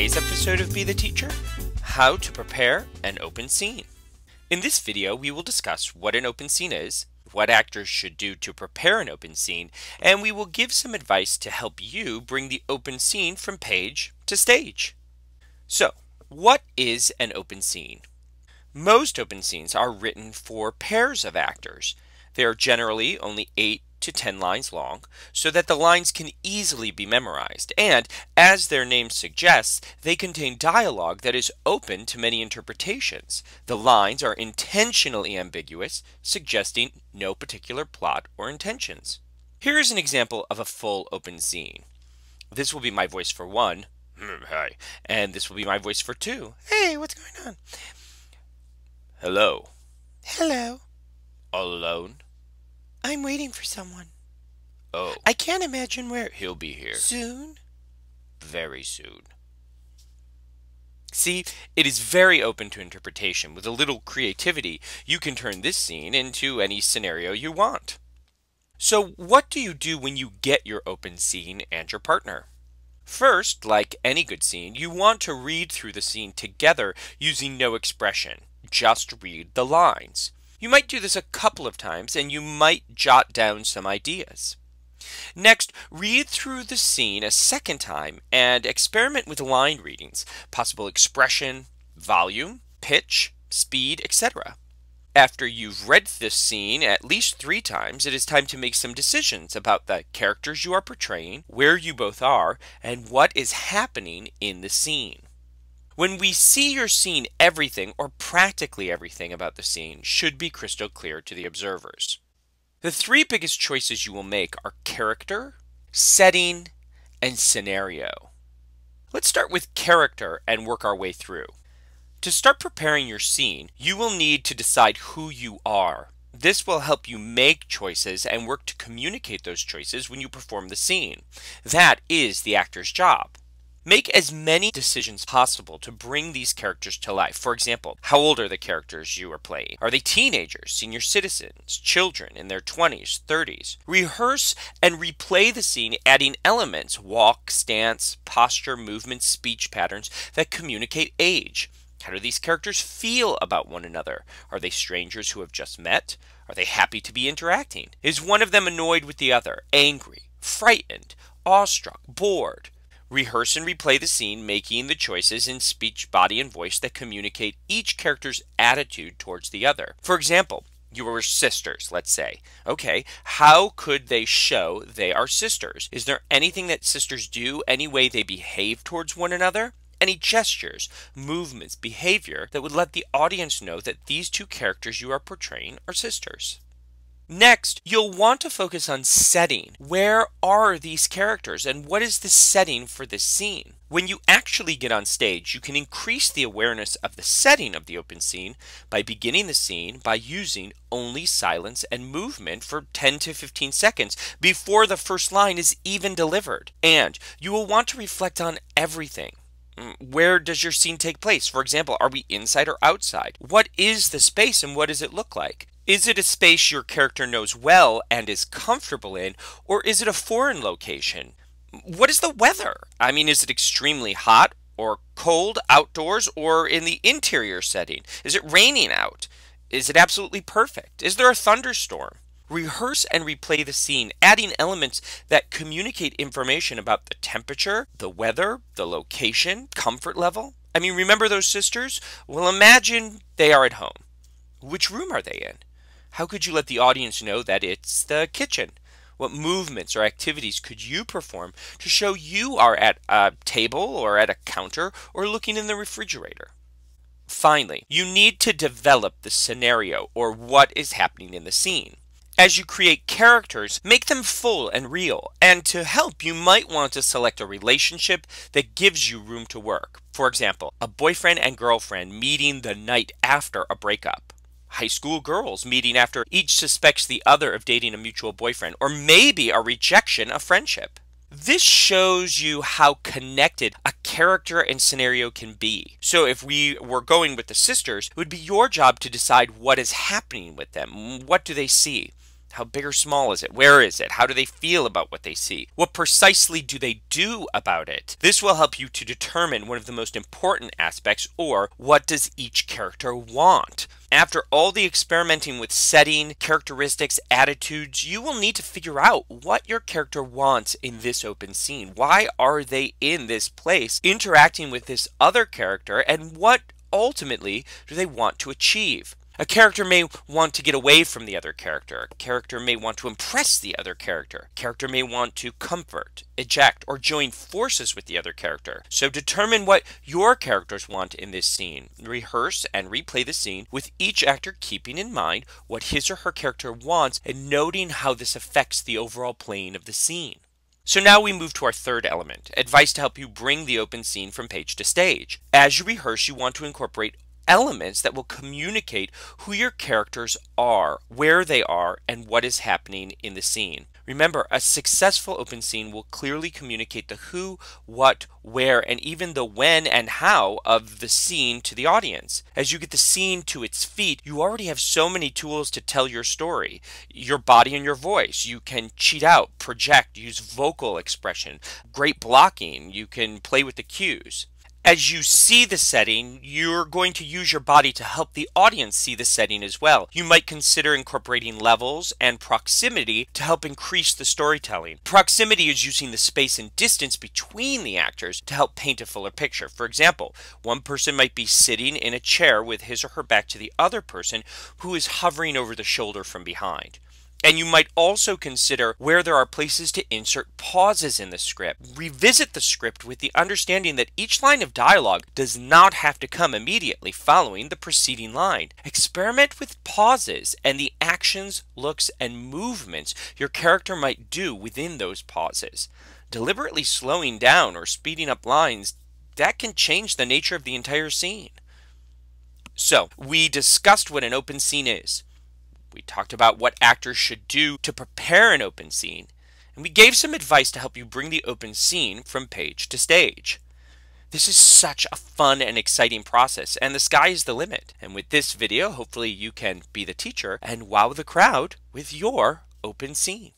today's episode of Be the Teacher, how to prepare an open scene. In this video, we will discuss what an open scene is, what actors should do to prepare an open scene, and we will give some advice to help you bring the open scene from page to stage. So, what is an open scene? Most open scenes are written for pairs of actors. They are generally only 8 to 10 lines long, so that the lines can easily be memorized, and, as their name suggests, they contain dialogue that is open to many interpretations. The lines are intentionally ambiguous, suggesting no particular plot or intentions. Here is an example of a full open scene. This will be my voice for 1, hi, and this will be my voice for 2, hey, what's going on? Hello. Hello. All alone? I'm waiting for someone. Oh. I can't imagine where. He'll be here. Soon? Very soon. See, it is very open to interpretation. With a little creativity, you can turn this scene into any scenario you want. So, what do you do when you get your open scene and your partner? First, like any good scene, you want to read through the scene together using no expression. Just read the lines. You might do this a couple of times, and you might jot down some ideas. Next, read through the scene a second time and experiment with line readings, possible expression, volume, pitch, speed, etc. After you've read this scene at least 3 times, it is time to make some decisions about the characters you are portraying, where you both are, and what is happening in the scene. When we see your scene, everything, or practically everything about the scene, should be crystal clear to the observers. The 3 biggest choices you will make are character, setting, and scenario. Let's start with character and work our way through. To start preparing your scene, you will need to decide who you are. This will help you make choices and work to communicate those choices when you perform the scene. That is the actor's job. Make as many decisions possible to bring these characters to life. For example, how old are the characters you are playing? Are they teenagers, senior citizens, children in their 20s, 30s? Rehearse and replay the scene, adding elements, walk, stance, posture, movement, speech patterns that communicate age. How do these characters feel about one another? Are they strangers who have just met? Are they happy to be interacting? Is one of them annoyed with the other, angry, frightened, awestruck, bored? Rehearse and replay the scene, making the choices in speech, body, and voice that communicate each character's attitude towards the other. For example, you were sisters, let's say. Okay, how could they show they are sisters? Is there anything that sisters do, any way they behave towards one another? Any gestures, movements, behavior that would let the audience know that these 2 characters you are portraying are sisters? Next, you'll want to focus on setting. Where are these characters and what is the setting for this scene? When you actually get on stage, you can increase the awareness of the setting of the open scene by beginning the scene by using only silence and movement for 10 to 15 seconds before the first line is even delivered. And you will want to reflect on everything. Where does your scene take place? For example, are we inside or outside? What is the space and what does it look like? Is it a space your character knows well and is comfortable in, or is it a foreign location? What is the weather? I mean, is it extremely hot or cold outdoors or in the interior setting? Is it raining out? Is it absolutely perfect? Is there a thunderstorm? Rehearse and replay the scene, adding elements that communicate information about the temperature, the weather, the location, comfort level. I mean, remember those sisters? Well, imagine they are at home. Which room are they in? How could you let the audience know that it's the kitchen? What movements or activities could you perform to show you are at a table or at a counter or looking in the refrigerator? Finally, you need to develop the scenario or what is happening in the scene. As you create characters, make them full and real, and to help you might want to select a relationship that gives you room to work. For example, a boyfriend and girlfriend meeting the night after a breakup. High school girls meeting after each suspects the other of dating a mutual boyfriend, or maybe a rejection of friendship. This shows you how connected a character and scenario can be. So if we were going with the sisters, it would be your job to decide what is happening with them. What do they see? How big or small is it? Where is it? How do they feel about what they see? What precisely do they do about it? This will help you to determine one of the most important aspects, or what does each character want? After all the experimenting with setting, characteristics, attitudes, you will need to figure out what your character wants in this open scene. Why are they in this place, interacting with this other character, and what ultimately do they want to achieve? A character may want to get away from the other character. A character may want to impress the other character. A character may want to comfort, eject, or join forces with the other character. So determine what your characters want in this scene. Rehearse and replay the scene with each actor keeping in mind what his or her character wants and noting how this affects the overall playing of the scene. So now we move to our third element, advice to help you bring the open scene from page to stage. As you rehearse, you want to incorporate elements that will communicate who your characters are, where they are, and what is happening in the scene. Remember, a successful open scene will clearly communicate the who, what, where, and even the when and how of the scene to the audience. As you get the scene to its feet, you already have so many tools to tell your story. Your body and your voice. You can cheat out, project, use vocal expression, great blocking. You can play with the cues. As you see the setting, you're going to use your body to help the audience see the setting as well. You might consider incorporating levels and proximity to help increase the storytelling. Proximity is using the space and distance between the actors to help paint a fuller picture. For example, one person might be sitting in a chair with his or her back to the other person who is hovering over the shoulder from behind. And you might also consider where there are places to insert pauses in the script. Revisit the script with the understanding that each line of dialogue does not have to come immediately following the preceding line. Experiment with pauses and the actions, looks, and movements your character might do within those pauses. Deliberately slowing down or speeding up lines, that can change the nature of the entire scene. So, we discussed what an open scene is. We talked about what actors should do to prepare an open scene, and we gave some advice to help you bring the open scene from page to stage. This is such a fun and exciting process, and the sky is the limit. And with this video, hopefully you can be the teacher and wow the crowd with your open scene.